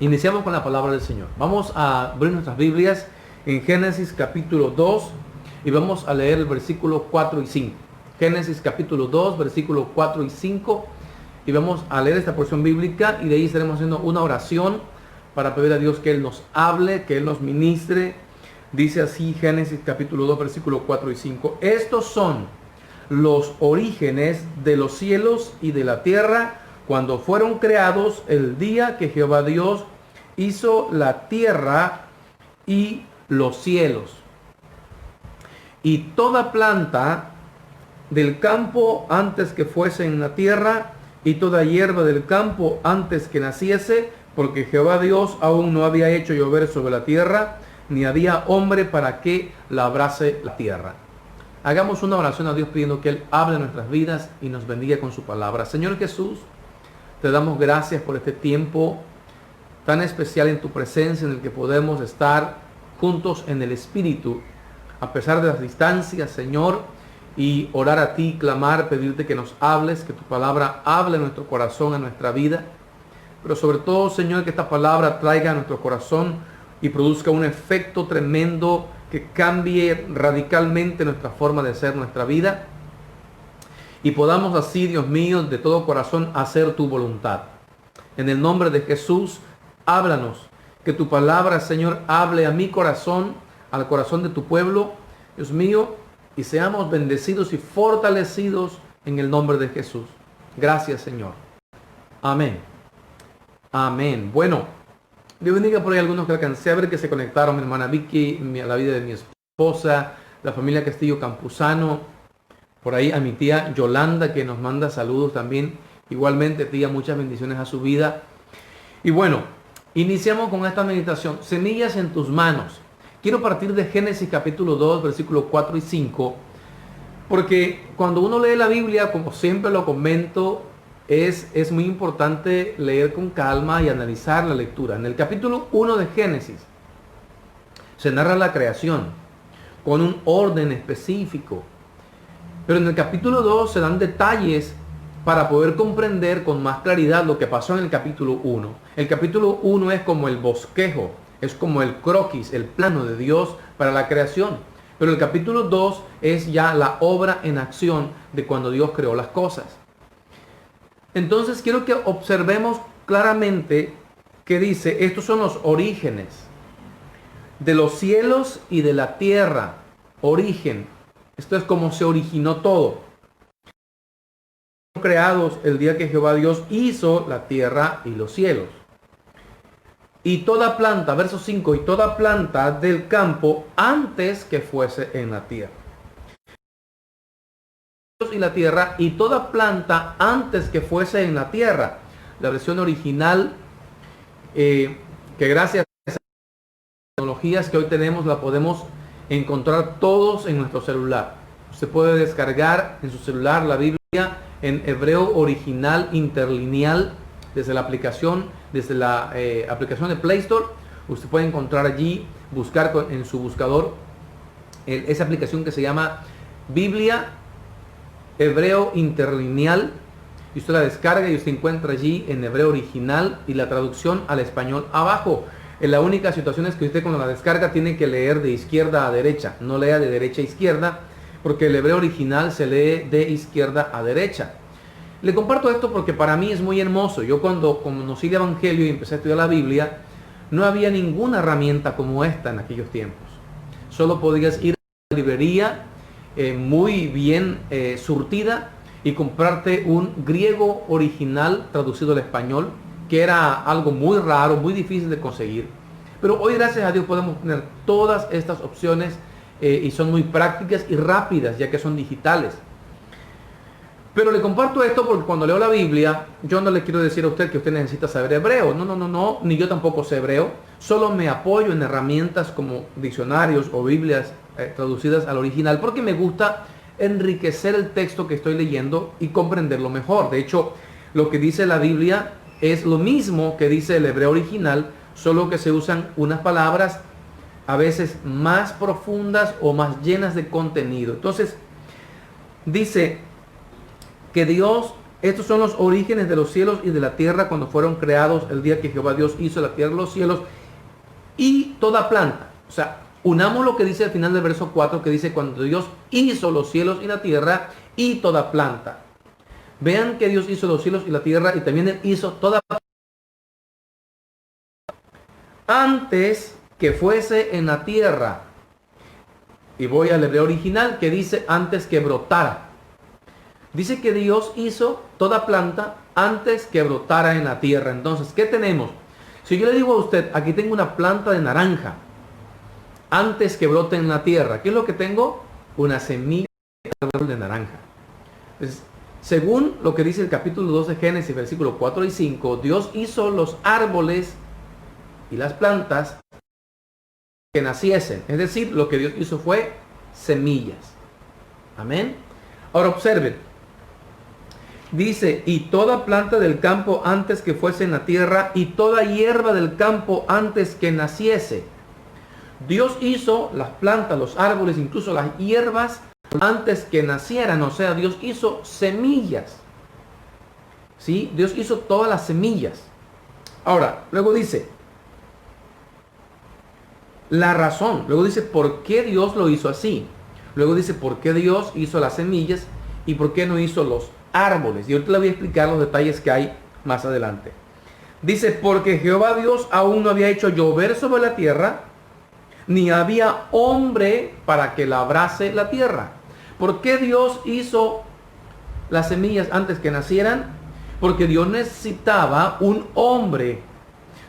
Iniciamos con la palabra del Señor. Vamos a abrir nuestras Biblias en Génesis capítulo 2 y vamos a leer el versículo 4 y 5. Génesis capítulo 2, versículo 4 y 5. Y vamos a leer esta porción bíblica y de ahí estaremos haciendo una oración para pedir a Dios que Él nos hable, que Él nos ministre. Dice así Génesis capítulo 2, versículo 4 y 5. Estos son los orígenes de los cielos y de la tierra, cuando fueron creados el día que Jehová Dios hizo la tierra y los cielos. Y toda planta del campo antes que fuese en la tierra, y toda hierba del campo antes que naciese, porque Jehová Dios aún no había hecho llover sobre la tierra, ni había hombre para que labrase la tierra. Hagamos una oración a Dios pidiendo que Él hable en nuestras vidas y nos bendiga con su palabra. Señor Jesús, te damos gracias por este tiempo tan especial en tu presencia, en el que podemos estar juntos en el Espíritu, a pesar de las distancias, Señor, y orar a ti, clamar, pedirte que nos hables, que tu palabra hable en nuestro corazón, en nuestra vida. Pero sobre todo, Señor, que esta palabra traiga a nuestro corazón y produzca un efecto tremendo que cambie radicalmente nuestra forma de ser, nuestra vida. Y podamos así, Dios mío, de todo corazón hacer tu voluntad. En el nombre de Jesús, háblanos. Que tu palabra, Señor, hable a mi corazón, al corazón de tu pueblo, Dios mío, y seamos bendecidos y fortalecidos en el nombre de Jesús. Gracias, Señor. Amén. Amén. Bueno, Dios bendiga por ahí algunos que alcancé a ver que se conectaron. Mi hermana Vicky, a la vida de mi esposa, la familia Castillo Campuzano. Por ahí a mi tía Yolanda, que nos manda saludos también. Igualmente, tía, muchas bendiciones a su vida. Y bueno, iniciamos con esta meditación. Semillas en tus manos. Quiero partir de Génesis capítulo 2, versículos 4 y 5. Porque cuando uno lee la Biblia, como siempre lo comento, es muy importante leer con calma y analizar la lectura. En el capítulo 1 de Génesis se narra la creación con un orden específico. Pero en el capítulo 2 se dan detalles para poder comprender con más claridad lo que pasó en el capítulo 1. El capítulo 1 es como el bosquejo, es como el croquis, el plano de Dios para la creación. Pero el capítulo 2 es ya la obra en acción de cuando Dios creó las cosas. Entonces quiero que observemos claramente que dice, estos son los orígenes de los cielos y de la tierra. Origen. Esto es como se originó todo. Creados el día que Jehová Dios hizo la tierra y los cielos. Y toda planta, verso 5, y toda planta del campo antes que fuese en la tierra. Y la tierra, y toda planta antes que fuese en la tierra. La versión original, que gracias a las tecnologías que hoy tenemos, la podemos encontrar todos en nuestro celular. Usted puede descargar en su celular la Biblia en hebreo original interlineal desde la aplicación de Play Store. Usted puede encontrar allí, buscar en su buscador esa aplicación que se llama Biblia hebreo interlineal, y usted la descarga y usted encuentra allí en hebreo original y la traducción al español abajo. La única situación es que usted cuando la descarga tiene que leer de izquierda a derecha, no lea de derecha a izquierda, porque el hebreo original se lee de izquierda a derecha. Le comparto esto porque para mí es muy hermoso. Yo cuando conocí el Evangelio y empecé a estudiar la Biblia, no había ninguna herramienta como esta en aquellos tiempos. Solo podías ir a la librería muy bien surtida y comprarte un griego original traducido al español, que era algo muy raro, muy difícil de conseguir. Pero hoy, gracias a Dios, podemos tener todas estas opciones y son muy prácticas y rápidas, ya que son digitales. Pero le comparto esto porque cuando leo la Biblia, yo no le quiero decir a usted que usted necesita saber hebreo. No, ni yo tampoco sé hebreo. Solo me apoyo en herramientas como diccionarios o Biblias traducidas al original, porque me gusta enriquecer el texto que estoy leyendo y comprenderlo mejor. De hecho, lo que dice la Biblia es lo mismo que dice el hebreo original, solo que se usan unas palabras a veces más profundas o más llenas de contenido. Entonces, dice que Dios Estos son los orígenes de los cielos y de la tierra cuando fueron creados el día que Jehová Dios hizo la tierra y los cielos y toda planta. O sea, unamos lo que dice al final del verso 4, que dice cuando Dios hizo los cielos y la tierra y toda planta. Vean que Dios hizo los cielos y la tierra y también Él hizo toda planta antes que fuese en la tierra. Y voy al hebreo original que dice antes que brotara. Dice que Dios hizo toda planta antes que brotara en la tierra. Entonces, ¿qué tenemos? Si yo le digo a usted, aquí tengo una planta de naranja, antes que brote en la tierra, ¿qué es lo que tengo? Una semilla de árbol de naranja. Entonces, según lo que dice el capítulo 2 de Génesis, versículos 4 y 5, Dios hizo los árboles y las plantas que naciesen. Es decir, lo que Dios hizo fue semillas. Amén. Ahora observen. Dice, y toda planta del campo antes que fuese en la tierra, y toda hierba del campo antes que naciese. Dios hizo las plantas, los árboles, incluso las hierbas, antes que nacieran. O sea, Dios hizo semillas. ¿Sí? Dios hizo todas las semillas. Ahora, luego dice, la razón. Luego dice, ¿por qué Dios lo hizo así? Luego dice, ¿por qué Dios hizo las semillas y por qué no hizo los árboles? Y ahorita le voy a explicar los detalles que hay más adelante. Dice, porque Jehová Dios aún no había hecho llover sobre la tierra, ni había hombre para que labrase la tierra. ¿Por qué Dios hizo las semillas antes que nacieran? Porque Dios necesitaba un hombre.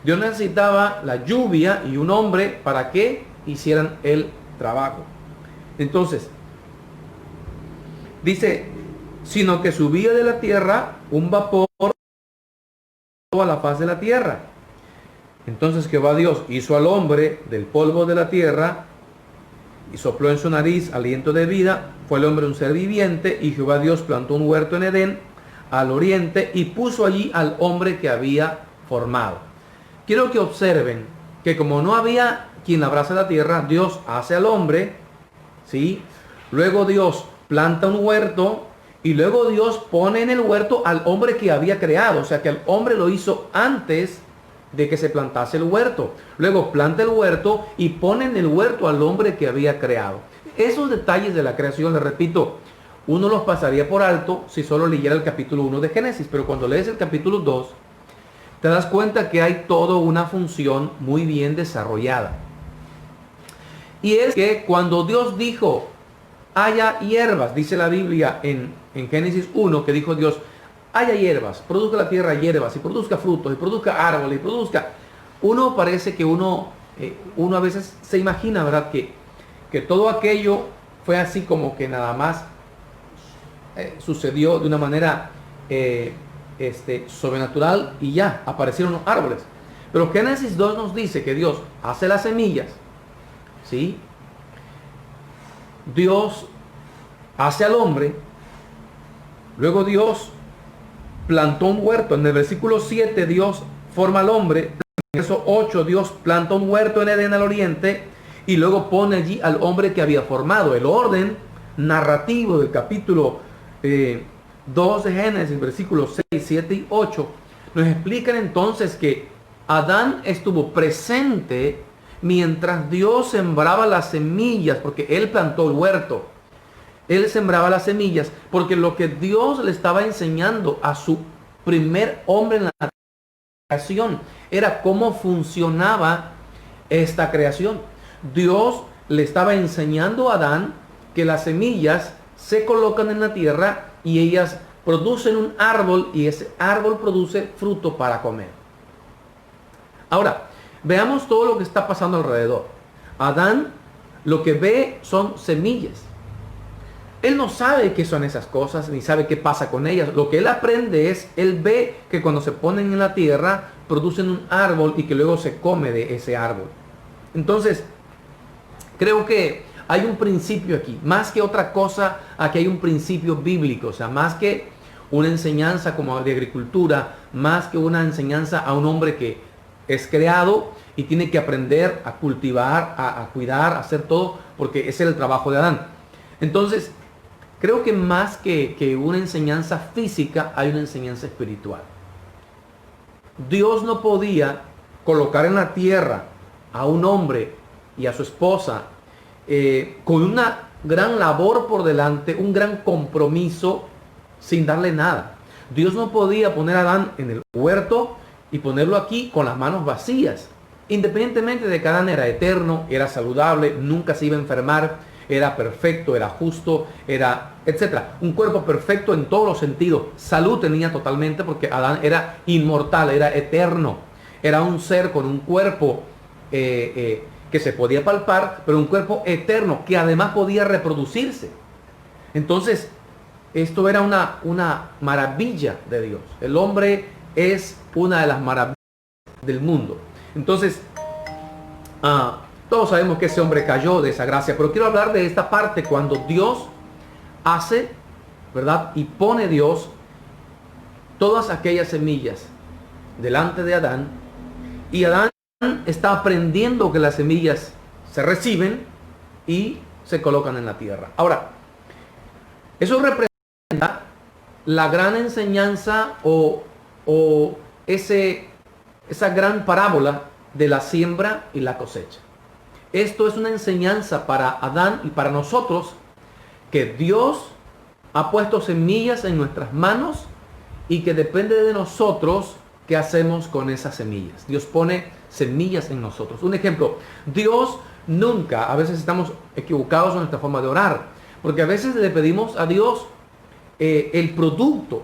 Dios necesitaba la lluvia y un hombre para que hicieran el trabajo. Entonces, dice, sino que subía de la tierra un vapor a la faz de la tierra. Entonces Jehová Dios hizo al hombre del polvo de la tierra y sopló en su nariz aliento de vida. Fue el hombre un ser viviente, y Jehová Dios plantó un huerto en Edén al oriente y puso allí al hombre que había formado. Quiero que observen que como no había quien labrase la tierra, Dios hace al hombre, ¿sí? Luego Dios planta un huerto y luego Dios pone en el huerto al hombre que había creado. O sea que el hombre lo hizo antes de que se plantase el huerto. Luego planta el huerto y pone en el huerto al hombre que había creado. Esos detalles de la creación, les repito, uno los pasaría por alto si solo leyera el capítulo 1 de Génesis. Pero cuando lees el capítulo 2, te das cuenta que hay toda una función muy bien desarrollada. Y es que cuando Dios dijo, haya hierbas, dice la Biblia en Génesis 1, que dijo Dios, haya hierbas, produzca la tierra hierbas, y produzca frutos, y produzca árboles, y produzca. Uno parece que uno a veces se imagina, ¿verdad? Que todo aquello fue así como que nada más sucedió de una manera sobrenatural y ya, aparecieron los árboles. Pero Génesis 2 nos dice que Dios hace las semillas, ¿sí? Dios hace al hombre, luego Dios plantó un huerto. En el versículo 7 Dios forma al hombre, en el verso 8 Dios planta un huerto en Edén al oriente y luego pone allí al hombre que había formado. El orden narrativo del capítulo 2 de Génesis, versículos 6, 7 y 8, nos explican entonces que Adán estuvo presente mientras Dios sembraba las semillas, porque él plantó el huerto. Él sembraba las semillas, porque lo que Dios le estaba enseñando a su primer hombre en la creación era cómo funcionaba esta creación. Dios le estaba enseñando a Adán que las semillas se colocan en la tierra y ellas producen un árbol, y ese árbol produce fruto para comer. Ahora, veamos todo lo que está pasando alrededor. Adán lo que ve son semillas. Él no sabe qué son esas cosas, ni sabe qué pasa con ellas. Lo que él aprende es, él ve que cuando se ponen en la tierra, producen un árbol y que luego se come de ese árbol. Entonces, creo que hay un principio aquí. Más que otra cosa, aquí hay un principio bíblico. O sea, más que una enseñanza como de agricultura, más que una enseñanza a un hombre que es creado y tiene que aprender a cultivar, a cuidar, a hacer todo, porque ese es el trabajo de Adán. Entonces, creo que más que una enseñanza física, hay una enseñanza espiritual. Dios no podía colocar en la tierra a un hombre y a su esposa con una gran labor por delante, un gran compromiso, sin darle nada. Dios no podía poner a Adán en el huerto y ponerlo aquí con las manos vacías. Independientemente de que Adán era eterno, era saludable, nunca se iba a enfermar, era perfecto, era justo, era etcétera. Un cuerpo perfecto en todos los sentidos. Salud tenía totalmente porque Adán era inmortal, era eterno. Era un ser con un cuerpo que se podía palpar, pero un cuerpo eterno que además podía reproducirse. Entonces, esto era una maravilla de Dios. El hombre es una de las maravillas del mundo. Entonces, todos sabemos que ese hombre cayó de esa gracia, pero quiero hablar de esta parte cuando Dios hace, ¿verdad? Y pone Dios todas aquellas semillas delante de Adán, y Adán está aprendiendo que las semillas se reciben y se colocan en la tierra. Ahora, eso representa la gran enseñanza o esa gran parábola de la siembra y la cosecha. Esto es una enseñanza para Adán y para nosotros, que Dios ha puesto semillas en nuestras manos y que depende de nosotros qué hacemos con esas semillas. Dios pone semillas en nosotros. Un ejemplo, Dios nunca, a veces estamos equivocados en nuestra forma de orar, porque a veces le pedimos a Dios el producto,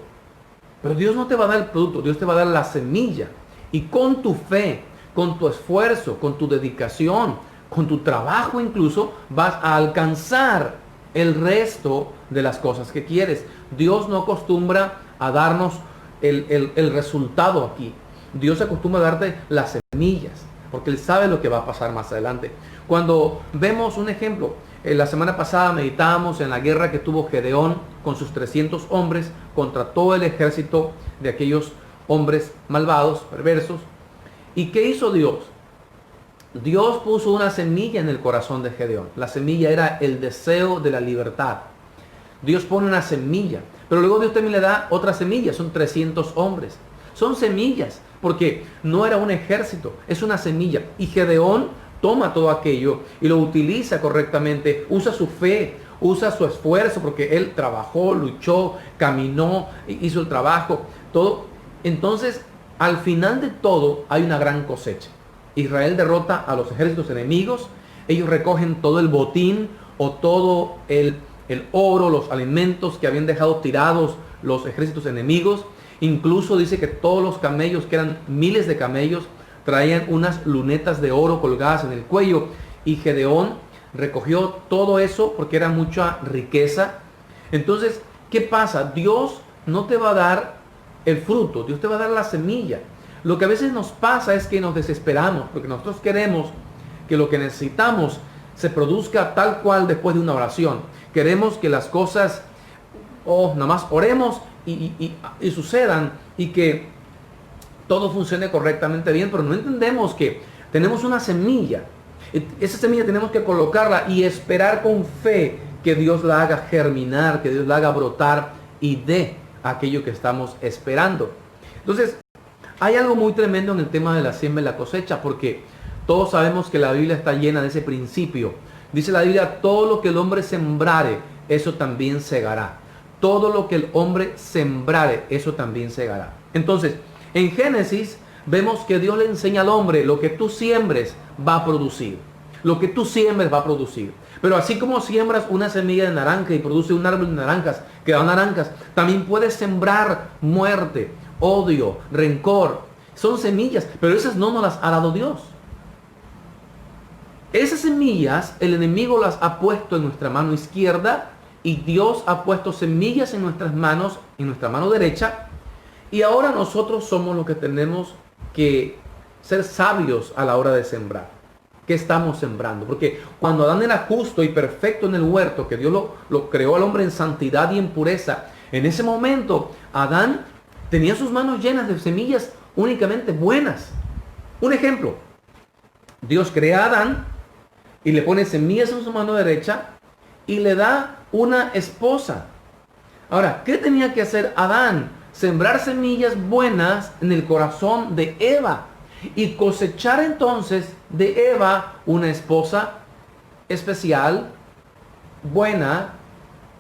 pero Dios no te va a dar el producto, Dios te va a dar la semilla. Y con tu fe, con tu esfuerzo, con tu dedicación, con tu trabajo incluso, vas a alcanzar el resto de las cosas que quieres. Dios no acostumbra a darnos el resultado aquí. Dios acostumbra a darte las semillas, porque Él sabe lo que va a pasar más adelante. Cuando vemos un ejemplo, la semana pasada meditábamos en la guerra que tuvo Gedeón con sus 300 hombres contra todo el ejército de aquellos hombres malvados, perversos. ¿Y qué hizo Dios? Dios puso una semilla en el corazón de Gedeón. La semilla era el deseo de la libertad. Dios pone una semilla, pero luego Dios también le da otra semilla. Son 300 hombres. Son semillas, porque no era un ejército, es una semilla. Y Gedeón toma todo aquello y lo utiliza correctamente, usa su fe, usa su esfuerzo, porque él trabajó, luchó, caminó, hizo el trabajo, todo. Entonces, al final de todo, hay una gran cosecha. Israel derrota a los ejércitos enemigos, ellos recogen todo el botín o todo el oro, los alimentos que habían dejado tirados los ejércitos enemigos. Incluso dice que todos los camellos, que eran miles de camellos, traían unas lunetas de oro colgadas en el cuello. Y Gedeón recogió todo eso porque era mucha riqueza. Entonces, ¿qué pasa? Dios no te va a dar el fruto, Dios te va a dar la semilla. Lo que a veces nos pasa es que nos desesperamos, porque nosotros queremos que lo que necesitamos se produzca tal cual después de una oración. Queremos que las cosas, nada más oremos y sucedan, y que todo funcione correctamente bien, pero no entendemos que tenemos una semilla. Esa semilla tenemos que colocarla y esperar con fe que Dios la haga germinar, que Dios la haga brotar y dé aquello que estamos esperando. Entonces, hay algo muy tremendo en el tema de la siembra y la cosecha, porque todos sabemos que la Biblia está llena de ese principio. Dice la Biblia, todo lo que el hombre sembrare, eso también segará. Todo lo que el hombre sembrare, eso también segará. Entonces, en Génesis vemos que Dios le enseña al hombre, lo que tú siembres va a producir. Lo que tú siembres va a producir. Pero así como siembras una semilla de naranja y produce un árbol de naranjas que da naranjas, también puedes sembrar muerte, odio, rencor. Son semillas, pero esas no nos las ha dado Dios. Esas semillas el enemigo las ha puesto en nuestra mano izquierda, y Dios ha puesto semillas en nuestras manos, en nuestra mano derecha. Y ahora nosotros somos los que tenemos que ser sabios a la hora de sembrar. ¿Qué estamos sembrando? Porque cuando Adán era justo y perfecto en el huerto, que Dios lo creó al hombre en santidad y en pureza, en ese momento Adán tenía sus manos llenas de semillas únicamente buenas. Un ejemplo, Dios crea a Adán y le pone semillas en su mano derecha y le da una esposa. Ahora, ¿qué tenía que hacer Adán? Sembrar semillas buenas en el corazón de Eva y cosechar entonces de Eva una esposa especial, buena,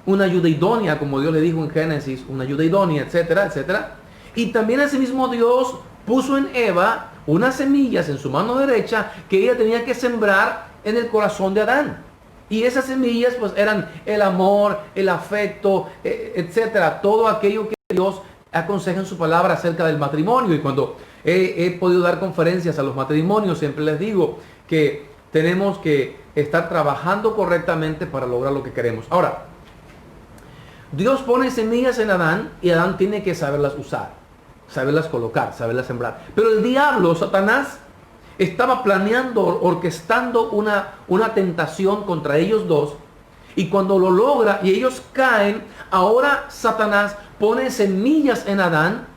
una ayuda idónea, como Dios le dijo en Génesis, una ayuda idónea, etcétera, etcétera. Y también asimismo Dios puso en Eva unas semillas en su mano derecha que ella tenía que sembrar en el corazón de Adán. Y esas semillas pues eran el amor, el afecto, etcétera, todo aquello que Dios aconseja en su palabra acerca del matrimonio. Y cuando he podido dar conferencias a los matrimonios, siempre les digo que tenemos que estar trabajando correctamente para lograr lo que queremos. Ahora, Dios pone semillas en Adán y Adán tiene que saberlas usar, saberlas colocar, saberlas sembrar. Pero el diablo, Satanás, estaba planeando, orquestando una tentación contra ellos dos. Y cuando lo logra y ellos caen, ahora Satanás pone semillas en Adán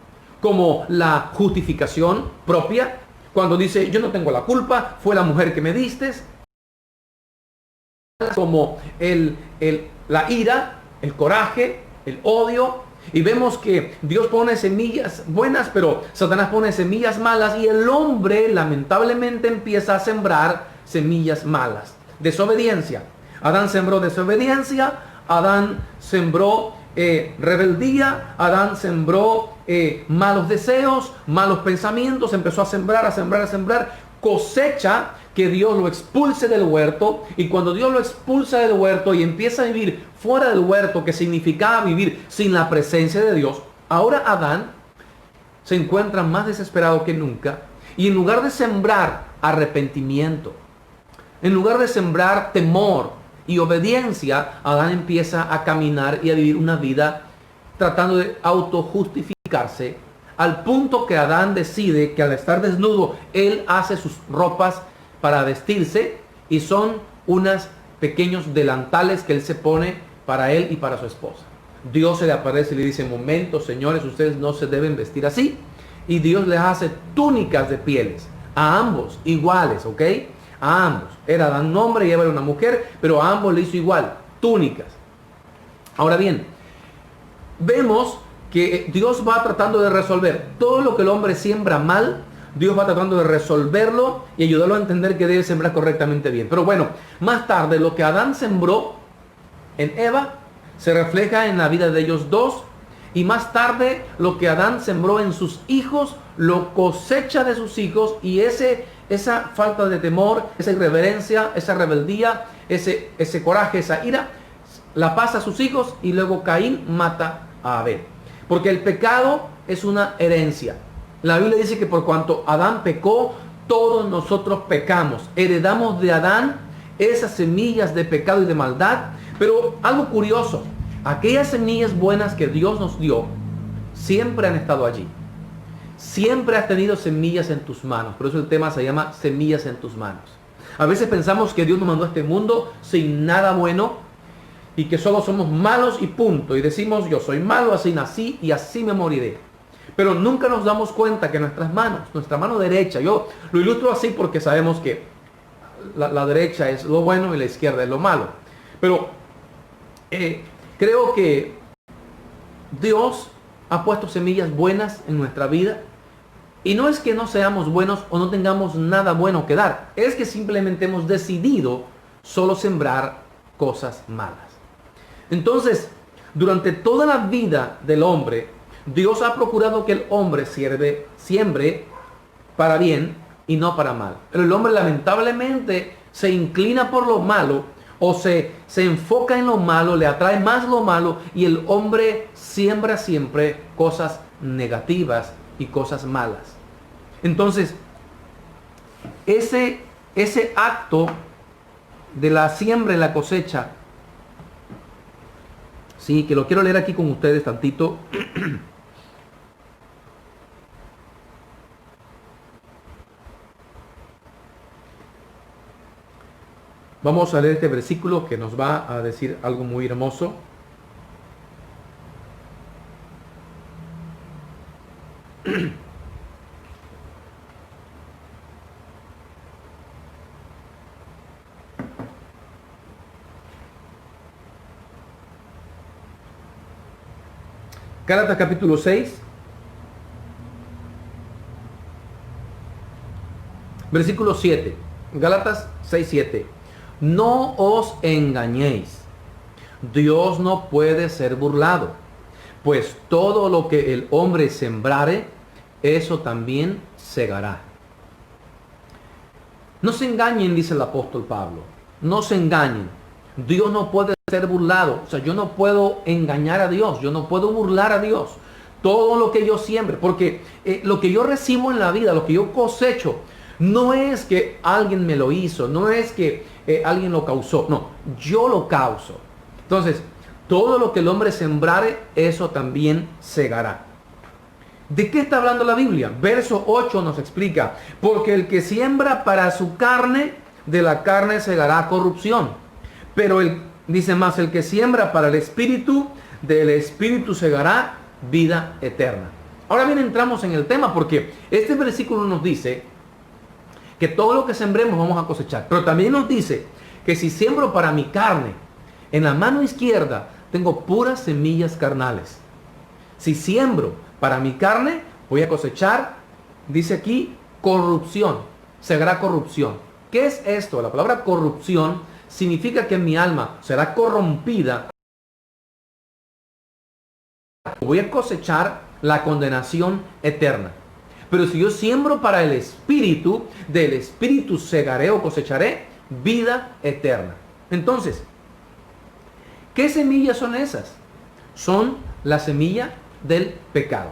como la justificación propia. Cuando dice, yo no tengo la culpa, fue la mujer que me diste. Como la ira, el coraje, el odio. Y vemos que Dios pone semillas buenas, pero Satanás pone semillas malas y el hombre lamentablemente empieza a sembrar semillas malas. Desobediencia. Adán sembró desobediencia, Adán sembró rebeldía, Adán sembró malos deseos, malos pensamientos, empezó a sembrar, cosecha que Dios lo expulse del huerto. Y cuando Dios lo expulsa del huerto y empieza a vivir fuera del huerto, que significaba vivir sin la presencia de Dios, ahora Adán se encuentra más desesperado que nunca. Y en lugar de sembrar arrepentimiento, en lugar de sembrar temor y obediencia, Adán empieza a caminar y a vivir una vida tratando de autojustificarse, al punto que Adán decide que al estar desnudo, él hace sus ropas para vestirse y son unos pequeños delantales que él se pone para él y para su esposa. Dios se le aparece y le dice, momento, señores, ustedes no se deben vestir así. Y Dios les hace túnicas de pieles a ambos, iguales, ¿ok? A ambos. Era Adán un hombre y Eva era una mujer, pero a ambos le hizo igual, túnicas. Ahora bien, vemos que Dios va tratando de resolver todo lo que el hombre siembra mal. Dios va tratando de resolverlo y ayudarlo a entender que debe sembrar correctamente bien. Pero bueno, más tarde lo que Adán sembró en Eva se refleja en la vida de ellos dos. Y más tarde lo que Adán sembró en sus hijos lo cosecha de sus hijos. Y esa falta de temor, esa irreverencia, esa rebeldía, ese coraje, esa ira, la pasa a sus hijos. Y luego Caín mata a Abel. Porque el pecado es una herencia. La Biblia dice que por cuanto Adán pecó, todos nosotros pecamos. Heredamos de Adán esas semillas de pecado y de maldad. Pero algo curioso, aquellas semillas buenas que Dios nos dio, siempre han estado allí. Siempre has tenido semillas en tus manos. Por eso el tema se llama semillas en tus manos. A veces pensamos que Dios nos mandó a este mundo sin nada bueno y que solo somos malos y punto. Y decimos, yo soy malo, así nací y así me moriré. Pero nunca nos damos cuenta que nuestras manos, nuestra mano derecha, yo lo ilustro así porque sabemos que la derecha es lo bueno y la izquierda es lo malo. Pero creo que Dios ha puesto semillas buenas en nuestra vida. Y no es que no seamos buenos o no tengamos nada bueno que dar. Es que simplemente hemos decidido solo sembrar cosas malas. Entonces, durante toda la vida del hombre, Dios ha procurado que el hombre siembre para bien y no para mal. Pero el hombre lamentablemente se inclina por lo malo o se enfoca en lo malo, le atrae más lo malo y el hombre siembra siempre cosas negativas y cosas malas. Entonces, ese acto de la siembra y la cosecha, sí, que lo quiero leer aquí con ustedes tantito. Vamos a leer este versículo que nos va a decir algo muy hermoso. Gálatas capítulo 6, versículo 7. Gálatas 6, 7. No os engañéis. Dios no puede ser burlado, pues todo lo que el hombre sembrare, eso también segará. No se engañen, dice el apóstol Pablo. No se engañen. Dios no puede ser burlado. O sea, yo no puedo engañar a Dios. Yo no puedo burlar a Dios. Todo lo que yo siembre, porque lo que yo recibo en la vida, lo que yo cosecho, no es que alguien me lo hizo, no es que alguien lo causó. No, yo lo causo. Entonces, todo lo que el hombre sembrare, eso también segará. ¿De qué está hablando la Biblia? Verso 8 nos explica, porque el que siembra para su carne, de la carne segará corrupción. Pero dice más, el que siembra para el Espíritu, del Espíritu segará vida eterna. Ahora bien, entramos en el tema, porque este versículo nos dice que todo lo que sembremos vamos a cosechar. Pero también nos dice que si siembro para mi carne, en la mano izquierda tengo puras semillas carnales. Si siembro para mi carne, voy a cosechar, dice aquí, corrupción. Segará corrupción. ¿Qué es esto? La palabra corrupción significa que mi alma será corrompida. Voy a cosechar la condenación eterna. Pero si yo siembro para el Espíritu, del Espíritu segaré o cosecharé vida eterna. Entonces, ¿qué semillas son esas? Son la semilla del pecado,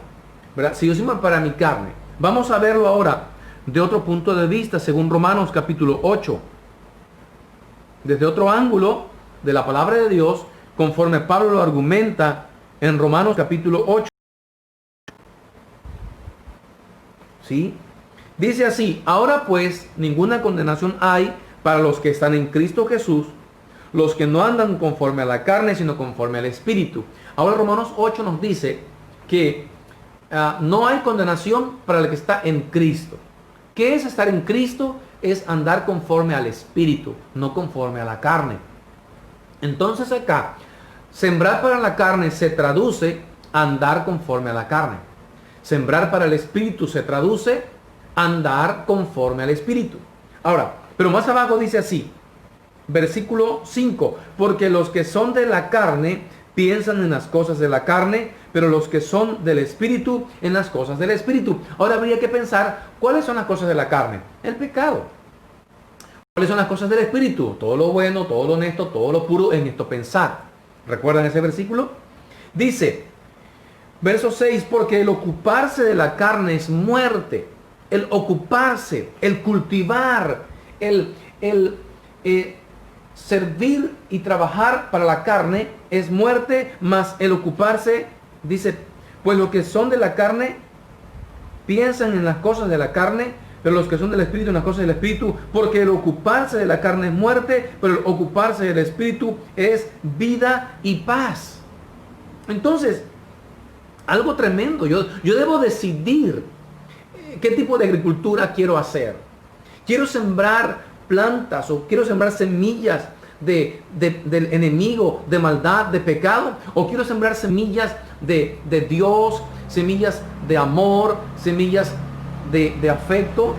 ¿verdad? Si yo siembro para mi carne, vamos a verlo ahora de otro punto de vista, según Romanos capítulo 8, desde otro ángulo de la palabra de Dios, conforme Pablo lo argumenta en Romanos capítulo 8. ¿Sí? Dice así: ahora pues ninguna condenación hay para los que están en Cristo Jesús, los que no andan conforme a la carne, sino conforme al Espíritu. Ahora Romanos 8 nos dice que no hay condenación para el que está en Cristo. ¿Qué es estar en Cristo? Es andar conforme al Espíritu, no conforme a la carne. Entonces acá, sembrar para la carne se traduce a andar conforme a la carne. Sembrar para el Espíritu se traduce a andar conforme al Espíritu. Ahora, pero más abajo dice así, versículo 5, porque los que son de la carne piensan en las cosas de la carne, pero los que son del Espíritu en las cosas del Espíritu. Ahora habría que pensar, ¿cuáles son las cosas de la carne? El pecado. ¿Cuáles son las cosas del Espíritu? Todo lo bueno, todo lo honesto, todo lo puro, en esto pensar. ¿Recuerdan ese versículo? Dice, verso 6, porque el ocuparse de la carne es muerte. El ocuparse, el cultivar, el servir y trabajar para la carne es muerte, más el ocuparse, dice, pues los que son de la carne piensan en las cosas de la carne, pero los que son del Espíritu en las cosas del Espíritu, porque el ocuparse de la carne es muerte, pero el ocuparse del Espíritu es vida y paz. Entonces, algo tremendo, yo debo decidir qué tipo de agricultura quiero hacer. Quiero sembrar plantas o quiero sembrar semillas del enemigo, de maldad, de pecado, o quiero sembrar semillas de Dios, semillas de amor, semillas de afecto.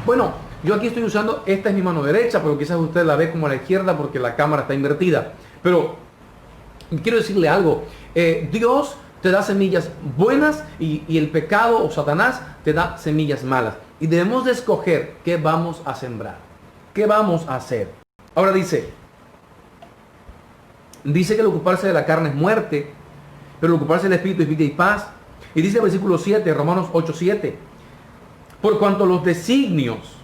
Bueno, yo aquí estoy usando, esta es mi mano derecha, pero quizás usted la ve como a la izquierda porque la cámara está invertida. Pero quiero decirle algo, Dios te da semillas buenas y el pecado o Satanás te da semillas malas. Y debemos de escoger qué vamos a sembrar, qué vamos a hacer. Ahora dice que el ocuparse de la carne es muerte, pero el ocuparse del Espíritu es vida y paz. Y dice el versículo 7, Romanos 8, 7, por cuanto los designios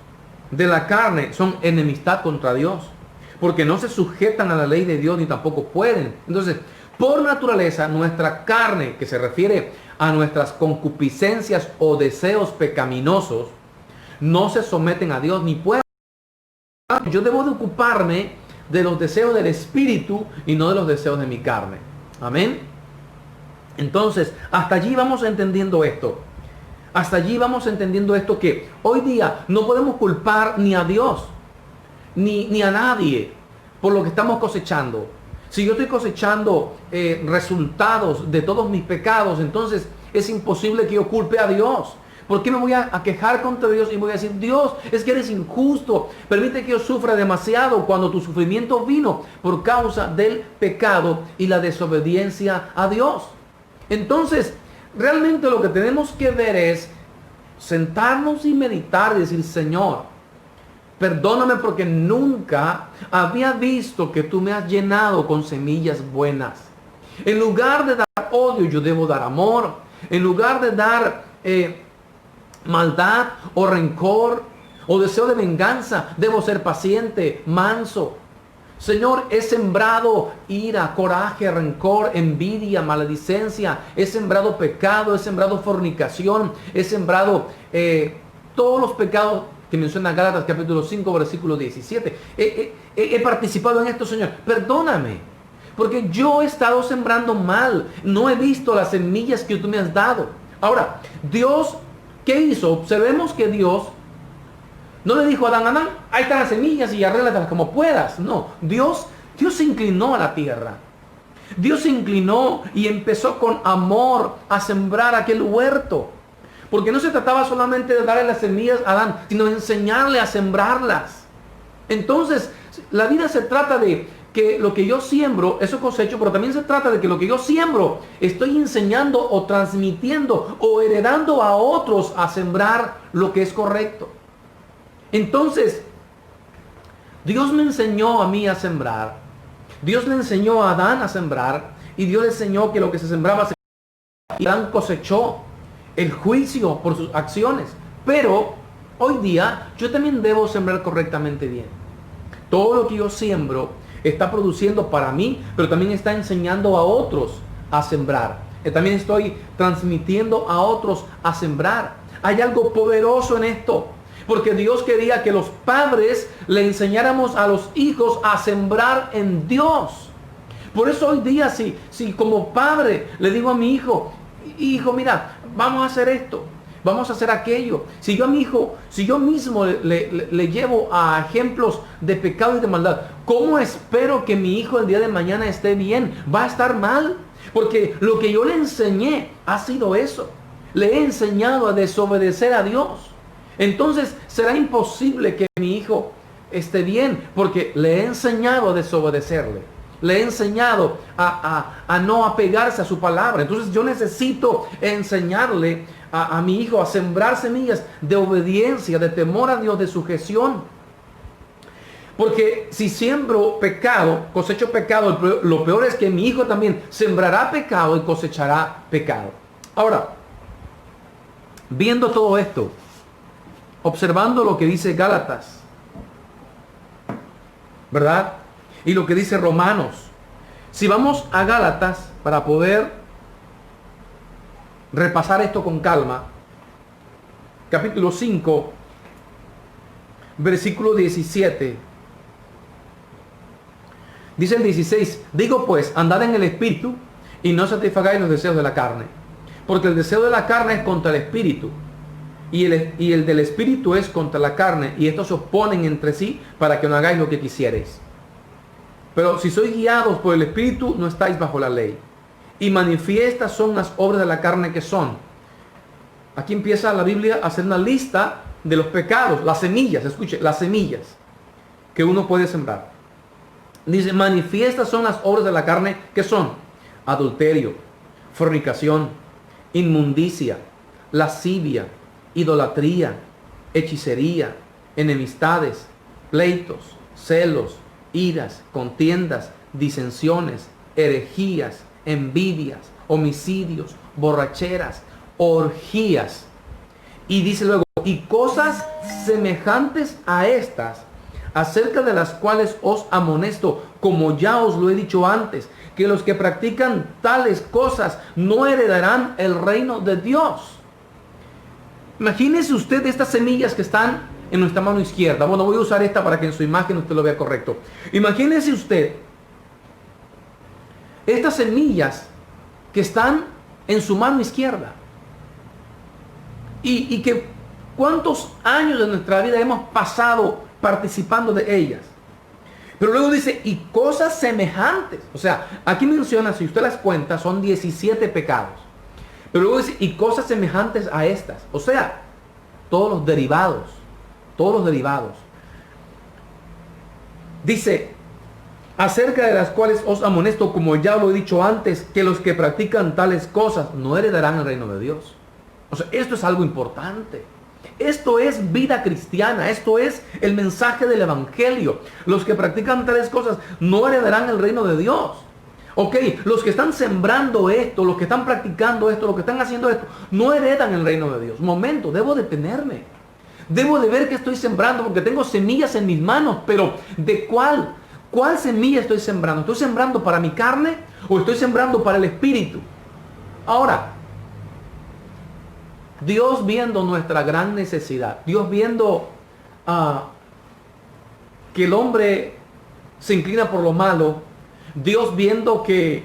de la carne son enemistad contra Dios, porque no se sujetan a la ley de Dios ni tampoco pueden. Entonces, por naturaleza, nuestra carne, que se refiere a nuestras concupiscencias o deseos pecaminosos, no se someten a Dios ni pueden. Yo debo de ocuparme de los deseos del Espíritu y no de los deseos de mi carne. Amén. Entonces, hasta allí vamos entendiendo esto. Hasta allí vamos entendiendo esto, que hoy día no podemos culpar ni a Dios, ni a nadie por lo que estamos cosechando. Si yo estoy cosechando resultados de todos mis pecados, entonces es imposible que yo culpe a Dios. ¿Por qué me voy a quejar contra Dios y voy a decir, Dios, es que eres injusto? Permite que yo sufra demasiado cuando tu sufrimiento vino por causa del pecado y la desobediencia a Dios. Entonces, realmente lo que tenemos que ver es sentarnos y meditar y decir, Señor, perdóname porque nunca había visto que tú me has llenado con semillas buenas. En lugar de dar odio, yo debo dar amor. En lugar de dar maldad o rencor o deseo de venganza, debo ser paciente, manso. Señor, he sembrado ira, coraje, rencor, envidia, maledicencia. He sembrado pecado, he sembrado fornicación, he sembrado todos los pecados que menciona Gálatas capítulo 5, versículo 17. He participado en esto, Señor. Perdóname, porque yo he estado sembrando mal. No he visto las semillas que tú me has dado. Ahora, Dios, ¿qué hizo? Observemos que Dios no le dijo a Adán, ahí están las semillas y arréglatelas como puedas. No, Dios se inclinó a la tierra. Dios se inclinó y empezó con amor a sembrar aquel huerto. Porque no se trataba solamente de darle las semillas a Adán, sino de enseñarle a sembrarlas. Entonces, la vida se trata de que lo que yo siembro, eso cosecho, pero también se trata de que lo que yo siembro, estoy enseñando o transmitiendo o heredando a otros a sembrar lo que es correcto. Entonces, Dios me enseñó a mí a sembrar. Dios le enseñó a Adán a sembrar. Y Dios le enseñó que lo que se sembraba, y Adán cosechó el juicio por sus acciones. Pero hoy día yo también debo sembrar correctamente bien. Todo lo que yo siembro está produciendo para mí, pero también está enseñando a otros a sembrar. También estoy transmitiendo a otros a sembrar. Hay algo poderoso en esto. Porque Dios quería que los padres le enseñáramos a los hijos a sembrar en Dios. Por eso hoy día, si como padre le digo a mi hijo, mira, vamos a hacer esto, vamos a hacer aquello. Si yo a mi hijo, si yo mismo le llevo a ejemplos de pecado y de maldad, ¿cómo espero que mi hijo el día de mañana esté bien? Va a estar mal. Porque lo que yo le enseñé ha sido eso. Le he enseñado a desobedecer a Dios. Entonces será imposible que mi hijo esté bien, porque le he enseñado a desobedecerle. Le he enseñado a no apegarse a su palabra. Entonces yo necesito enseñarle a mi hijo a sembrar semillas de obediencia, de temor a Dios, de sujeción. Porque si siembro pecado, cosecho pecado, lo peor es que mi hijo también sembrará pecado y cosechará pecado. Ahora, viendo todo esto, observando lo que dice Gálatas, ¿verdad? Y lo que dice Romanos. Si vamos a Gálatas para poder repasar esto con calma, capítulo 5, versículo 17. Dice el 16, digo pues, andad en el espíritu y no satisfagáis los deseos de la carne. Porque el deseo de la carne es contra el espíritu. Y el del espíritu es contra la carne, y estos se oponen entre sí para que no hagáis lo que quisierais. Pero si sois guiados por el espíritu, no estáis bajo la ley. Y manifiestas son las obras de la carne que son. Aquí empieza la Biblia a hacer una lista de los pecados, las semillas, escuche, las semillas que uno puede sembrar. Dice, manifiestas son las obras de la carne que son adulterio, fornicación, inmundicia, lascivia, idolatría, hechicería, enemistades, pleitos, celos, iras, contiendas, disensiones, herejías, envidias, homicidios, borracheras, orgías. Y dice luego, y cosas semejantes a estas, acerca de las cuales os amonesto, como ya os lo he dicho antes, que los que practican tales cosas no heredarán el reino de Dios. Imagínese usted estas semillas que están en nuestra mano izquierda. Bueno, voy a usar esta para que en su imagen usted lo vea correcto. Imagínese usted estas semillas que están en su mano izquierda. Y que cuántos años de nuestra vida hemos pasado participando de ellas. Pero luego dice, y cosas semejantes. O sea, aquí menciona, si usted las cuenta, son 17 pecados. Pero luego dice, y cosas semejantes a estas. O sea, todos los derivados. Todos los derivados. Dice, acerca de las cuales os amonesto, como ya lo he dicho antes, que los que practican tales cosas no heredarán el reino de Dios. O sea, esto es algo importante. Esto es vida cristiana. Esto es el mensaje del evangelio. Los que practican tales cosas no heredarán el reino de Dios. Ok, los que están sembrando esto, los que están practicando esto, los que están haciendo esto, no heredan el reino de Dios. Momento, debo detenerme. Debo de ver que estoy sembrando porque tengo semillas en mis manos. Pero ¿de cuál? ¿Cuál semilla estoy sembrando? ¿Estoy sembrando para mi carne o estoy sembrando para el espíritu? Ahora, Dios viendo nuestra gran necesidad, Dios viendo que el hombre se inclina por lo malo, Dios viendo que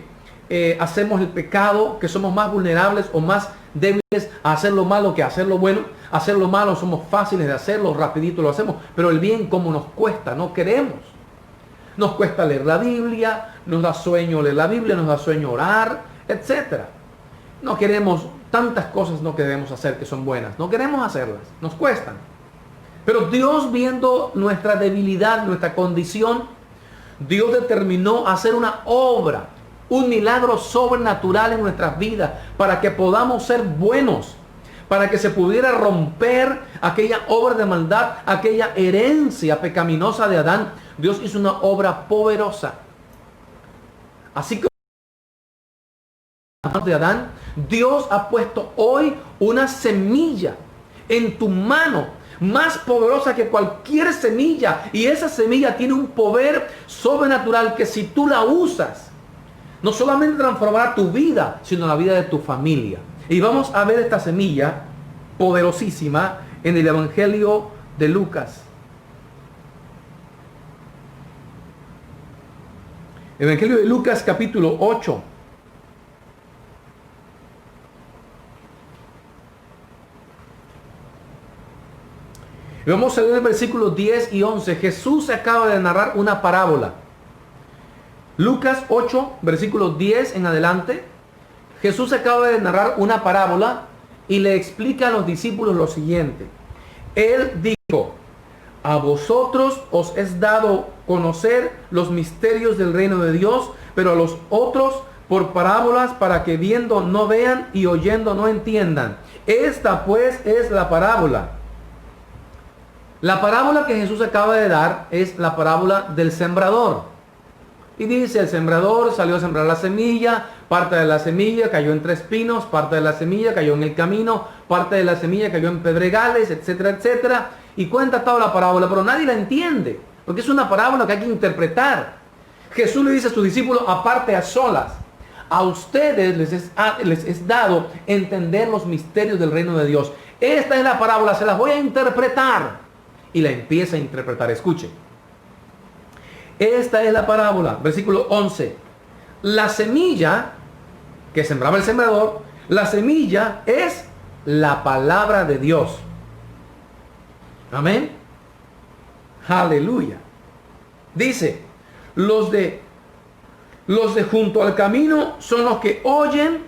hacemos el pecado, que somos más vulnerables o más débiles a hacer lo malo que a hacer lo bueno. Hacer lo malo somos fáciles de hacerlo, rapidito lo hacemos, pero el bien como nos cuesta, no queremos. Nos cuesta leer la Biblia, nos da sueño leer la Biblia, nos da sueño orar, etc. No queremos, tantas cosas no queremos hacer que son buenas, no queremos hacerlas, nos cuestan. Pero Dios viendo nuestra debilidad, nuestra condición, Dios determinó hacer una obra, un milagro sobrenatural en nuestras vidas para que podamos ser buenos, para que se pudiera romper aquella obra de maldad, aquella herencia pecaminosa de Adán. Dios hizo una obra poderosa. Así que de Adán, Dios ha puesto hoy una semilla en tu mano, más poderosa que cualquier semilla. Y esa semilla tiene un poder sobrenatural que si tú la usas, no solamente transformará tu vida, sino la vida de tu familia. Y vamos a ver esta semilla poderosísima en el Evangelio de Lucas. Evangelio de Lucas capítulo 8. Y vamos a leer el versículo 10 y 11. Jesús acaba de narrar una parábola. Lucas 8, versículo 10 en adelante. Jesús acaba de narrar una parábola y le explica a los discípulos lo siguiente. Él dijo, a vosotros os es dado conocer los misterios del reino de Dios, pero a los otros por parábolas, para que viendo no vean y oyendo no entiendan. Esta pues es la parábola. La parábola que Jesús acaba de dar es la parábola del sembrador. Y dice, el sembrador salió a sembrar la semilla, parte de la semilla cayó entre espinos, parte de la semilla cayó en el camino, parte de la semilla cayó en pedregales, etcétera, etcétera. Y cuenta toda la parábola, pero nadie la entiende, porque es una parábola que hay que interpretar. Jesús le dice a sus discípulos, aparte a solas, a ustedes les es dado entender los misterios del reino de Dios. Esta es la parábola, se las voy a interpretar. Y la empieza a interpretar. Escuche. Esta es la parábola. Versículo 11. La semilla que sembraba el sembrador, la semilla es la palabra de Dios. Amén. Aleluya. Dice, los de junto al camino son los que oyen,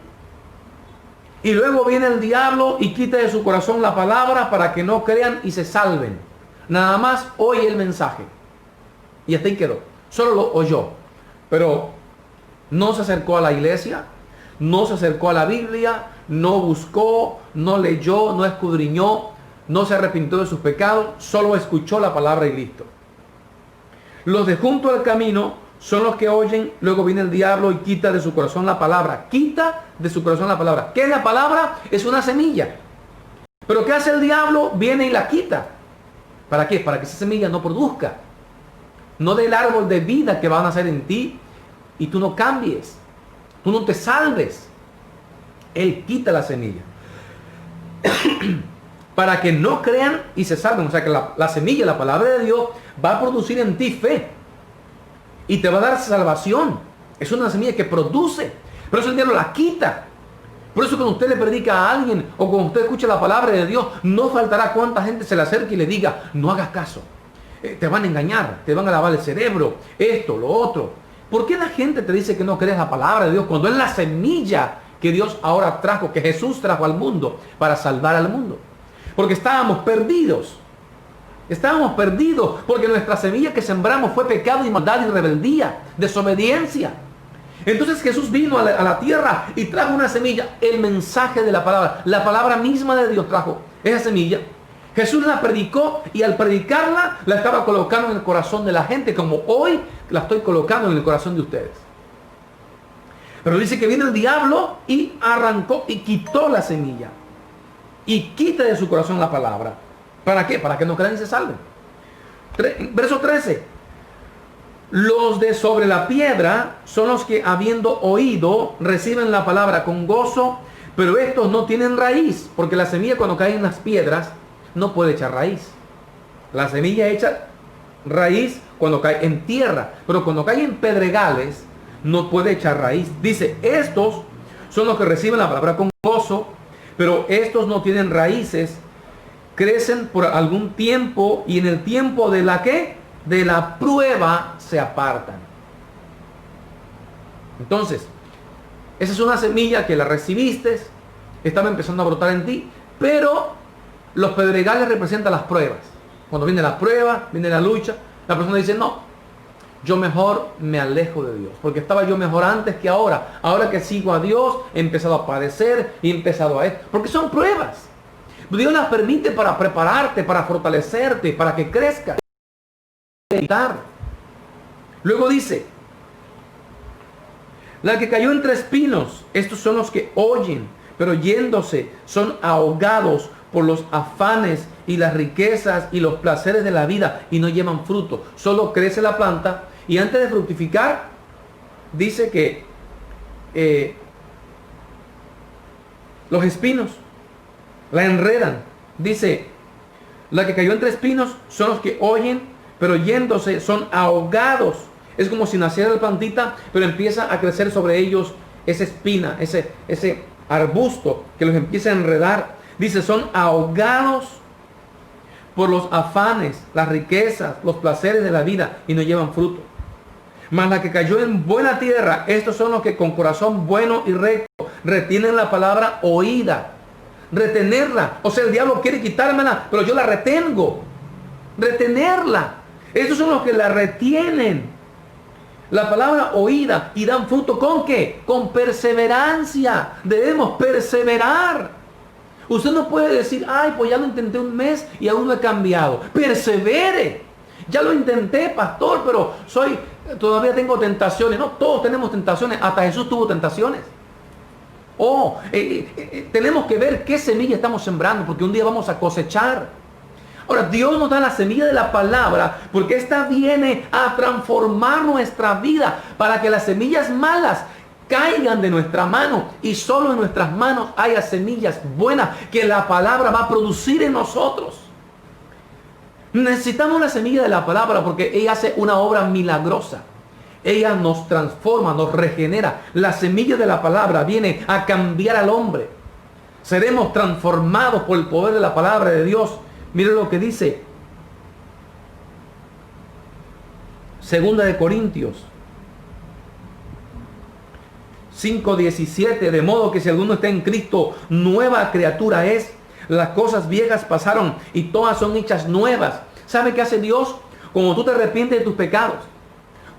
y luego viene el diablo y quita de su corazón la palabra para que no crean y se salven. Nada más oye el mensaje. Y hasta ahí quedó. Solo lo oyó. Pero no se acercó a la iglesia, no se acercó a la Biblia, no buscó, no leyó, no escudriñó, no se arrepintió de sus pecados, solo escuchó la palabra y listo. Los de junto al camino son los que oyen, luego viene el diablo y quita de su corazón la palabra. Quita de su corazón la palabra. ¿Qué es la palabra? Es una semilla. ¿Pero qué hace el diablo? Viene y la quita. ¿Para qué? Para que esa semilla no produzca. No del árbol de vida que va a nacer en ti y tú no cambies. Tú no te salves. Él quita la semilla. Para que no crean y se salven. O sea que la semilla, la palabra de Dios, va a producir en ti fe. Y te va a dar salvación. Es una semilla que produce. Pero eso el diablo la quita. Por eso cuando usted le predica a alguien o cuando usted escucha la palabra de Dios, no faltará cuánta gente se le acerque y le diga, no hagas caso. te van a engañar, te van a lavar el cerebro, esto, lo otro. ¿Por qué la gente te dice que no crees la palabra de Dios cuando es la semilla que Dios ahora trajo, que Jesús trajo al mundo para salvar al mundo? Porque estábamos perdidos. Estábamos perdidos porque nuestra semilla que sembramos fue pecado y maldad y rebeldía, desobediencia. Entonces Jesús vino a la tierra y trajo una semilla, el mensaje de la palabra misma de Dios trajo esa semilla. Jesús la predicó y al predicarla la estaba colocando en el corazón de la gente, como hoy la estoy colocando en el corazón de ustedes. Pero dice que viene el diablo y arrancó y quitó la semilla. Y quita de su corazón la palabra. ¿Para qué? Para que no crean y se salven. Verso 13. Los de sobre la piedra son los que, habiendo oído, reciben la palabra con gozo, pero estos no tienen raíz, porque la semilla cuando cae en las piedras no puede echar raíz. La semilla echa raíz cuando cae en tierra, pero cuando cae en pedregales no puede echar raíz. Dice, estos son los que reciben la palabra con gozo, pero estos no tienen raíces, crecen por algún tiempo y en el tiempo de la ¿qué? De la prueba se apartan. Entonces, esa es una semilla que la recibiste, estaba empezando a brotar en ti, pero los pedregales representan las pruebas. Cuando viene la prueba, viene la lucha, la persona dice, no, yo mejor me alejo de Dios, porque estaba yo mejor antes que ahora. Ahora que sigo a Dios, he empezado a padecer y he empezado a esto, porque son pruebas. Dios las permite para prepararte, para fortalecerte, para que crezcas. Luego dice, la que cayó entre espinos, estos son los que oyen, pero yéndose son ahogados por los afanes y las riquezas y los placeres de la vida y no llevan fruto. Solo crece la planta y antes de fructificar, dice que los espinos la enredan. Dice, la que cayó entre espinos son los que oyen, pero yéndose son ahogados. Es como si naciera la plantita, pero empieza a crecer sobre ellos esa espina, ese arbusto que los empieza a enredar. Dice, son ahogados por los afanes, las riquezas, los placeres de la vida y no llevan fruto. Mas la que cayó en buena tierra, estos son los que con corazón bueno y recto retienen la palabra oída. Retenerla. O sea, el diablo quiere quitármela, pero yo la retengo. Retenerla. Estos son los que la retienen. La palabra oída y dan fruto. ¿Con qué? Con perseverancia. Debemos perseverar. Usted no puede decir, ay, pues ya lo intenté un mes y aún no he cambiado. Persevere. Ya lo intenté, pastor, pero todavía tengo tentaciones. No, todos tenemos tentaciones. Hasta Jesús tuvo tentaciones. Tenemos que ver qué semilla estamos sembrando, porque un día vamos a cosechar. Ahora, Dios nos da la semilla de la palabra, porque esta viene a transformar nuestra vida, para que las semillas malas caigan de nuestra mano y solo en nuestras manos haya semillas buenas que la palabra va a producir en nosotros. Necesitamos la semilla de la palabra porque ella hace una obra milagrosa. Ella nos transforma, nos regenera. La semilla de la palabra viene a cambiar al hombre. Seremos transformados por el poder de la palabra de Dios. Mire lo que dice Segunda de Corintios 5:17. De modo que si alguno está en Cristo, nueva criatura es. Las cosas viejas pasaron y todas son hechas nuevas. ¿Sabe qué hace Dios? Cuando tú te arrepientes de tus pecados,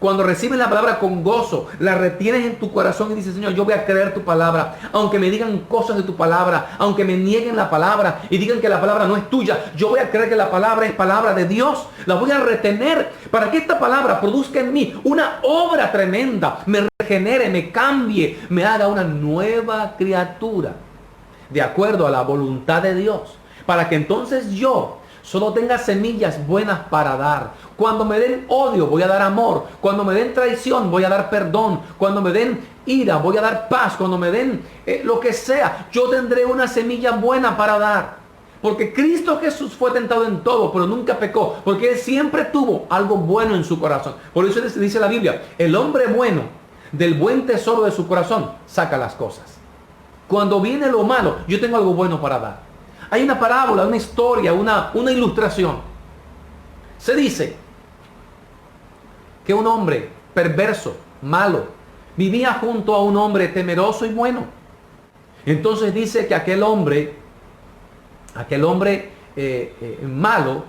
cuando recibes la palabra con gozo, la retienes en tu corazón y dices, Señor, yo voy a creer tu palabra. Aunque me digan cosas de tu palabra, aunque me nieguen la palabra y digan que la palabra no es tuya, yo voy a creer que la palabra es palabra de Dios. La voy a retener para que esta palabra produzca en mí una obra tremenda, me regenere, me cambie, me haga una nueva criatura, de acuerdo a la voluntad de Dios. Para que entonces yo solo tenga semillas buenas para dar. Cuando me den odio, voy a dar amor. Cuando me den traición, voy a dar perdón. Cuando me den ira, voy a dar paz. Cuando me den lo que sea, yo tendré una semilla buena para dar. Porque Cristo Jesús fue tentado en todo, pero nunca pecó. Porque Él siempre tuvo algo bueno en su corazón. Por eso dice la Biblia, el hombre bueno, del buen tesoro de su corazón, saca las cosas. Cuando viene lo malo, yo tengo algo bueno para dar. Hay una parábola, una historia, una ilustración Se dice que un hombre perverso, malo, vivía junto a un hombre temeroso y bueno. Entonces dice que aquel hombre malo,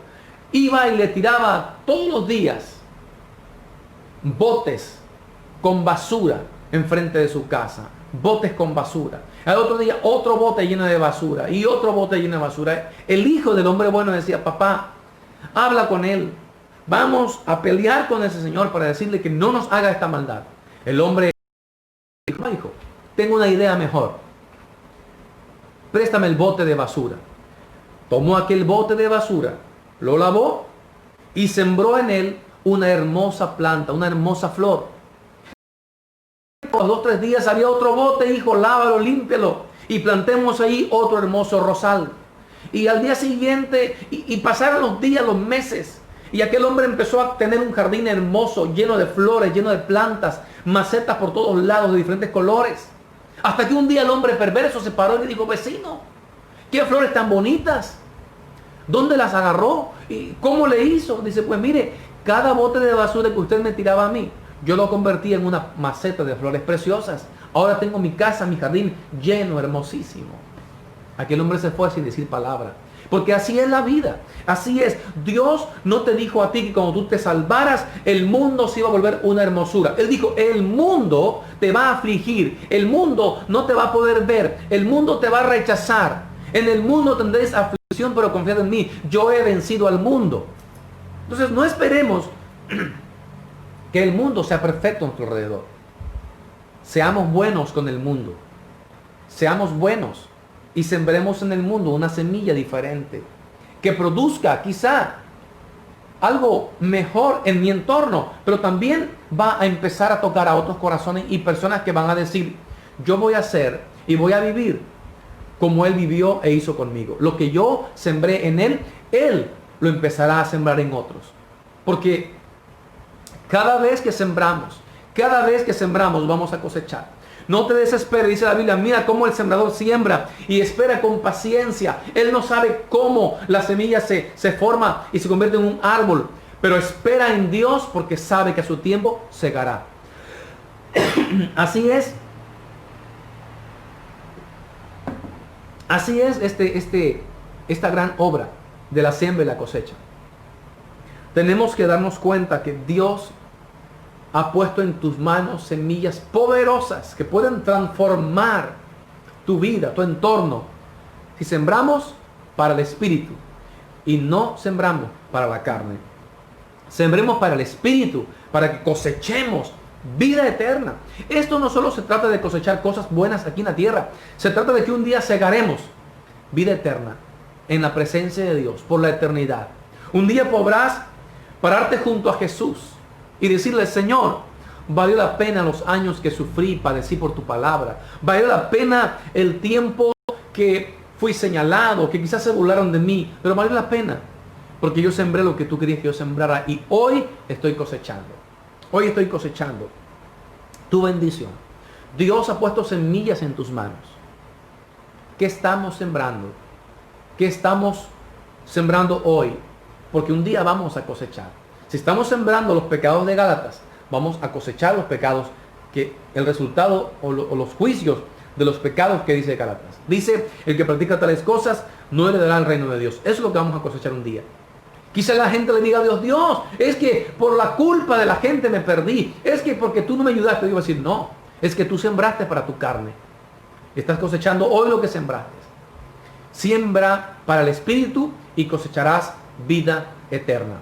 iba y le tiraba todos los días botes con basura enfrente de su casa. Botes con basura. Al otro día otro bote lleno de basura y otro bote lleno de basura. El hijo del hombre bueno decía: papá, habla con él. Vamos a pelear con ese señor para decirle que no nos haga esta maldad. El hombre dijo: no, hijo, tengo una idea mejor. Préstame el bote de basura. Tomó aquel bote de basura, lo lavó y sembró en él una hermosa planta, una hermosa flor. A los 2 o 3 días había otro bote: hijo, lávalo, límpialo y plantemos ahí otro hermoso rosal. Y al día siguiente, y pasaron los días, los meses, y aquel hombre empezó a tener un jardín hermoso, lleno de flores, lleno de plantas, macetas por todos lados de diferentes colores. Hasta que un día el hombre perverso se paró y le dijo: vecino, ¿qué flores tan bonitas? ¿Dónde las agarró? ¿Y cómo le hizo? Dice: pues mire, cada bote de basura que usted me tiraba a mí, yo lo convertí en una maceta de flores preciosas. Ahora tengo mi casa, mi jardín lleno, hermosísimo. Aquel hombre se fue sin decir palabra. Porque así es la vida. Así es. Dios no te dijo a ti que cuando tú te salvaras, el mundo se iba a volver una hermosura. Él dijo: el mundo te va a afligir. El mundo no te va a poder ver. El mundo te va a rechazar. En el mundo tendréis aflicción, pero confiad en mí. Yo he vencido al mundo. Entonces no esperemos que el mundo sea perfecto a nuestro alrededor. Seamos buenos con el mundo. Seamos buenos y sembremos en el mundo una semilla diferente que produzca quizá algo mejor en mi entorno, pero también va a empezar a tocar a otros corazones y personas que van a decir: yo voy a hacer y voy a vivir como Él vivió e hizo conmigo. Lo que yo sembré en Él, Él lo empezará a sembrar en otros. Porque cada vez que sembramos vamos a cosechar. No te desesperes, dice la Biblia. Mira cómo el sembrador siembra y espera con paciencia. Él no sabe cómo la semilla se forma y se convierte en un árbol, pero espera en Dios porque sabe que a su tiempo segará. Así es. Así es esta gran obra de la siembra y la cosecha. Tenemos que darnos cuenta que Dios ha puesto en tus manos semillas poderosas que pueden transformar tu vida, tu entorno. Si sembramos para el Espíritu y no sembramos para la carne. Sembremos para el Espíritu, para que cosechemos vida eterna. Esto no solo se trata de cosechar cosas buenas aquí en la tierra. Se trata de que un día segaremos vida eterna en la presencia de Dios por la eternidad. Un día podrás pararte junto a Jesús y decirle: Señor, valió la pena los años que sufrí y padecí por tu palabra. Valió la pena el tiempo que fui señalado, que quizás se burlaron de mí, pero valió la pena porque yo sembré lo que tú querías que yo sembrara y hoy estoy cosechando. Hoy estoy cosechando tu bendición. Dios ha puesto semillas en tus manos. ¿Qué estamos sembrando? ¿Qué estamos sembrando hoy? Porque un día vamos a cosechar. Si estamos sembrando los pecados de Gálatas, vamos a cosechar los pecados, que el resultado o los juicios de los pecados que dice Gálatas. Dice: el que practica tales cosas no heredará el reino de Dios. Eso es lo que vamos a cosechar un día. Quizá la gente le diga a Dios: Dios, es que por la culpa de la gente me perdí. Es que porque tú no me ayudaste. Yo voy a decir: no, es que tú sembraste para tu carne. Estás cosechando hoy lo que sembraste. Siembra para el Espíritu y cosecharás vida eterna.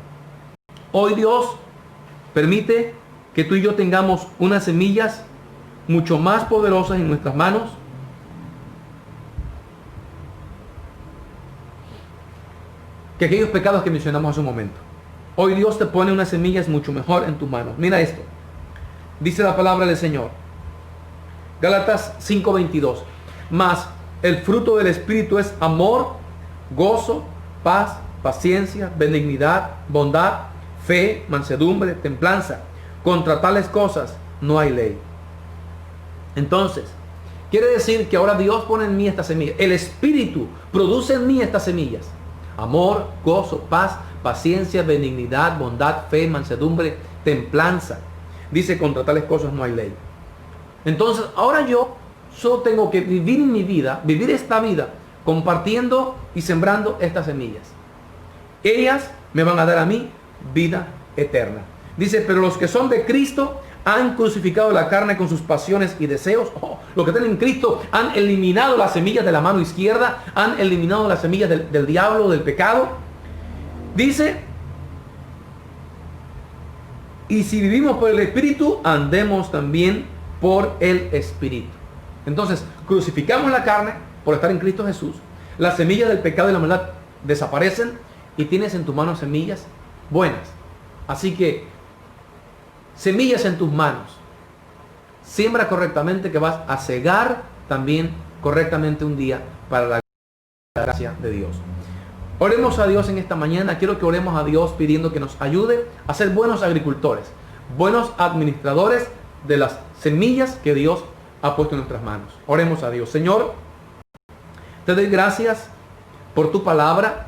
Hoy Dios permite que tú y yo tengamos unas semillas mucho más poderosas en nuestras manos, que aquellos pecados que mencionamos hace un momento. Hoy Dios te pone unas semillas mucho mejor en tus manos. Mira esto. Dice la palabra del Señor. Gálatas 5:22. Mas el fruto del Espíritu es amor, gozo, paz, paciencia, benignidad, bondad, fe, mansedumbre, templanza. Contra tales cosas no hay ley. Entonces, quiere decir que ahora Dios pone en mí estas semillas. El Espíritu produce en mí estas semillas. Amor, gozo, paz, paciencia, benignidad, bondad, fe, mansedumbre, templanza. Dice, contra tales cosas no hay ley. Entonces, ahora yo solo tengo que vivir mi vida, vivir esta vida, compartiendo y sembrando estas semillas. Ellas me van a dar a mí vida eterna. Dice, pero los que son de Cristo han crucificado la carne con sus pasiones y deseos. Los que están en Cristo han eliminado las semillas de la mano izquierda, han eliminado las semillas del diablo, del pecado. Dice, y si vivimos por el Espíritu, andemos también por el Espíritu. Entonces, crucificamos la carne por estar en Cristo Jesús. Las semillas del pecado y la maldad desaparecen y tienes en tu mano semillas buenas. Así que, semillas en tus manos. Siembra correctamente, que vas a cegar también correctamente un día para la gracia de Dios. Oremos a Dios en esta mañana. Quiero que oremos a Dios pidiendo que nos ayude a ser buenos agricultores, buenos administradores de las semillas que Dios ha puesto en nuestras manos. Oremos a Dios. Señor, te doy gracias por tu palabra.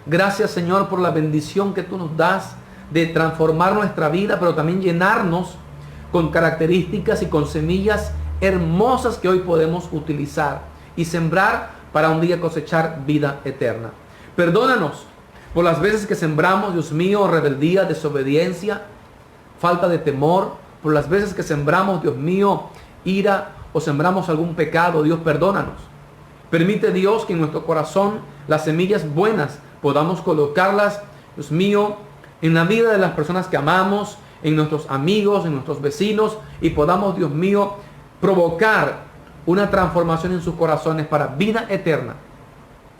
Gracias, Señor, por la bendición que tú nos das de transformar nuestra vida, pero también llenarnos con características y con semillas hermosas que hoy podemos utilizar y sembrar para un día cosechar vida eterna. Perdónanos por las veces que sembramos, Dios mío, rebeldía, desobediencia, falta de temor, por las veces que sembramos, Dios mío, ira o sembramos algún pecado. Dios, perdónanos. Permite, Dios, que en nuestro corazón las semillas buenas podamos colocarlas, Dios mío, en la vida de las personas que amamos, en nuestros amigos, en nuestros vecinos, y podamos, Dios mío, provocar una transformación en sus corazones para vida eterna.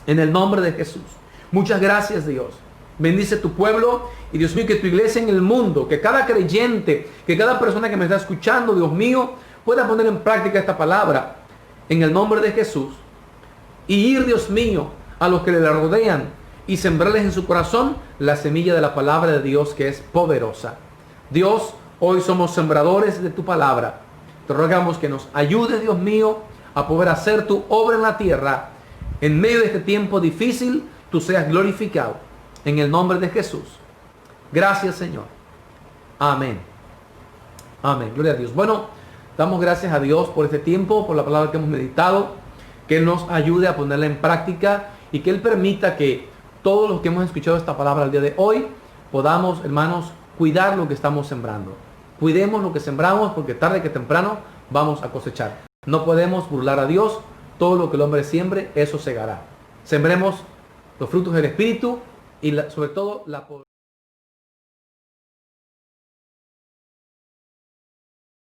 En el nombre de Jesús. Muchas gracias, Dios. Bendice tu pueblo y, Dios mío, que tu iglesia en el mundo, que cada creyente, que cada persona que me está escuchando, Dios mío, pueda poner en práctica esta palabra en el nombre de Jesús y ir, Dios mío, a los que le rodean y sembrarles en su corazón la semilla de la palabra de Dios, que es poderosa. Dios, hoy somos sembradores de tu palabra. Te rogamos que nos ayudes, Dios mío, a poder hacer tu obra en la tierra. En medio de este tiempo difícil, tú seas glorificado. En el nombre de Jesús. Gracias, Señor. Amén. Amén. Gloria a Dios. Bueno, damos gracias a Dios por este tiempo, por la palabra que hemos meditado. Que Él nos ayude a ponerla en práctica y que Él permita que todos los que hemos escuchado esta palabra el día de hoy podamos, hermanos, cuidar lo que estamos sembrando. Cuidemos lo que sembramos, porque tarde que temprano vamos a cosechar. No podemos burlar a Dios. Todo lo que el hombre siembre, eso segará. Sembremos los frutos del Espíritu y sobre todo la